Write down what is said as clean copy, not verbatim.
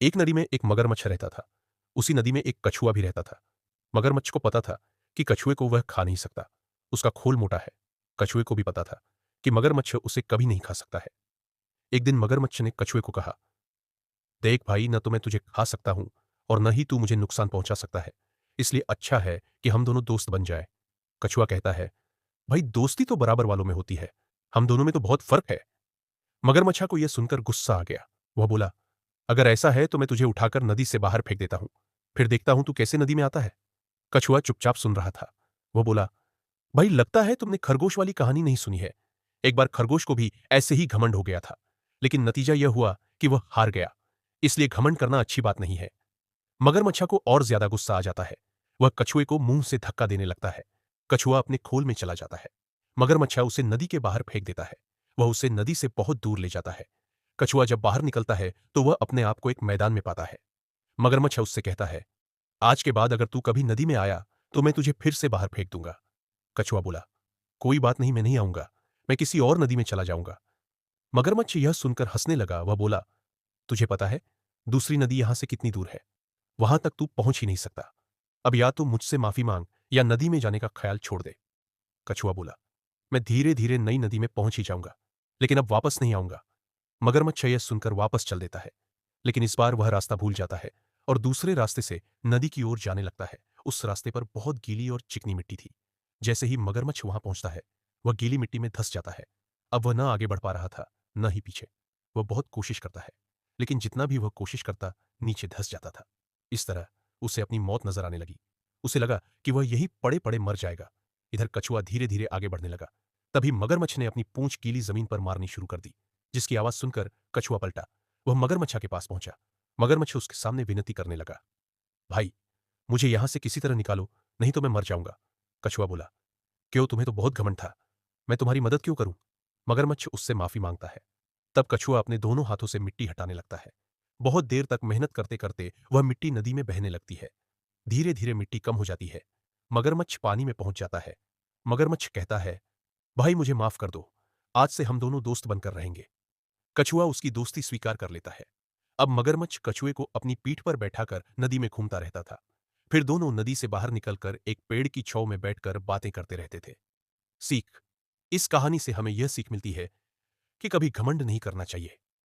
एक नदी में एक मगरमच्छ रहता था। उसी नदी में एक कछुआ भी रहता था। मगरमच्छ को पता था कि कछुए को वह खा नहीं सकता। उसका खोल मोटा है। कछुए को भी पता था कि मगरमच्छ उसे कभी नहीं खा सकता है। एक दिन मगरमच्छ ने कछुए को कहा, देख भाई, न तो मैं तुझे खा सकता हूं और न ही तू मुझे नुकसान पहुंचा सकता है। इसलिए अच्छा है कि हम दोनों दोस्त बन जाए। कछुआ कहता है, भाई दोस्ती तो बराबर वालों में होती है, हम दोनों में तो बहुत फर्क है। मगरमच्छा को यह सुनकर गुस्सा आ गया। वह बोला, अगर ऐसा है तो मैं तुझे उठाकर नदी से बाहर फेंक देता हूं, फिर देखता हूं तू कैसे नदी में आता है। कछुआ चुपचाप सुन रहा था। वह बोला, भाई लगता है तुमने खरगोश वाली कहानी नहीं सुनी है। एक बार खरगोश को भी ऐसे ही घमंड हो गया था, लेकिन नतीजा यह हुआ कि वह हार गया। इसलिए घमंड करना अच्छी बात नहीं है। मगरमच्छा को और ज्यादा गुस्सा आ जाता है। वह कछुए को मुंह से धक्का देने लगता है। कछुआ अपने खोल में चला जाता है। मगरमच्छा उसे नदी के बाहर फेंक देता है। वह उसे नदी से बहुत दूर ले जाता है। कछुआ जब बाहर निकलता है तो वह अपने आप को एक मैदान में पाता है। मगरमच्छ उससे कहता है, आज के बाद अगर तू कभी नदी में आया तो मैं तुझे फिर से बाहर फेंक दूंगा। कछुआ बोला, कोई बात नहीं, मैं नहीं आऊंगा, मैं किसी और नदी में चला जाऊंगा। मगरमच्छ यह सुनकर हंसने लगा। वह बोला, तुझे पता है दूसरी नदी यहां से कितनी दूर है? वहां तक तू पहुंच ही नहीं सकता। अब या तो मुझसे माफी मांग या नदी में जाने का ख्याल छोड़ दे। कछुआ बोला, मैं धीरे धीरे नई नदी में पहुंच ही जाऊंगा, लेकिन अब वापस नहीं आऊंगा। मगरमच्छ यह सुनकर वापस चल देता है, लेकिन इस बार वह रास्ता भूल जाता है और दूसरे रास्ते से नदी की ओर जाने लगता है। उस रास्ते पर बहुत गीली और चिकनी मिट्टी थी। जैसे ही मगरमच्छ वहां पहुंचता है, वह गीली मिट्टी में धंस जाता है। अब वह न आगे बढ़ पा रहा था, न ही पीछे। वह बहुत कोशिश करता है, लेकिन जितना भी वह कोशिश करता, नीचे धंस जाता था। इस तरह उसे अपनी मौत नजर आने लगी। उसे लगा कि वह यहीं पड़े पड़े मर जाएगा। इधर कछुआ धीरे धीरे आगे बढ़ने लगा। तभी मगरमच्छ ने अपनी पूंछ गीली जमीन पर मारनी शुरू कर दी, जिसकी आवाज सुनकर कछुआ पलटा। वह मगरमच्छा के पास पहुंचा। मगरमच्छ उसके सामने विनती करने लगा, भाई मुझे यहां से किसी तरह निकालो, नहीं तो मैं मर जाऊंगा। कछुआ बोला, क्यों, तुम्हें तो बहुत घमंड था, मैं तुम्हारी मदद क्यों करूं? मगरमच्छ उससे माफी मांगता है। तब कछुआ अपने दोनों हाथों से मिट्टी हटाने लगता है। बहुत देर तक मेहनत करते करते वह मिट्टी नदी में बहने लगती है। धीरे धीरे मिट्टी कम हो जाती है। मगरमच्छ पानी में पहुंच जाता है। मगरमच्छ कहता है, भाई मुझे माफ कर दो, आज से हम दोनों दोस्त बनकर रहेंगे। कछुआ उसकी दोस्ती स्वीकार कर लेता है। अब मगरमच्छ कछुए को अपनी पीठ पर बैठाकर नदी में घूमता रहता था। फिर दोनों नदी से बाहर निकलकर एक पेड़ की छांव में बैठकर बातें करते रहते थे। सीख, इस कहानी से हमें यह सीख मिलती है कि कभी घमंड नहीं करना चाहिए।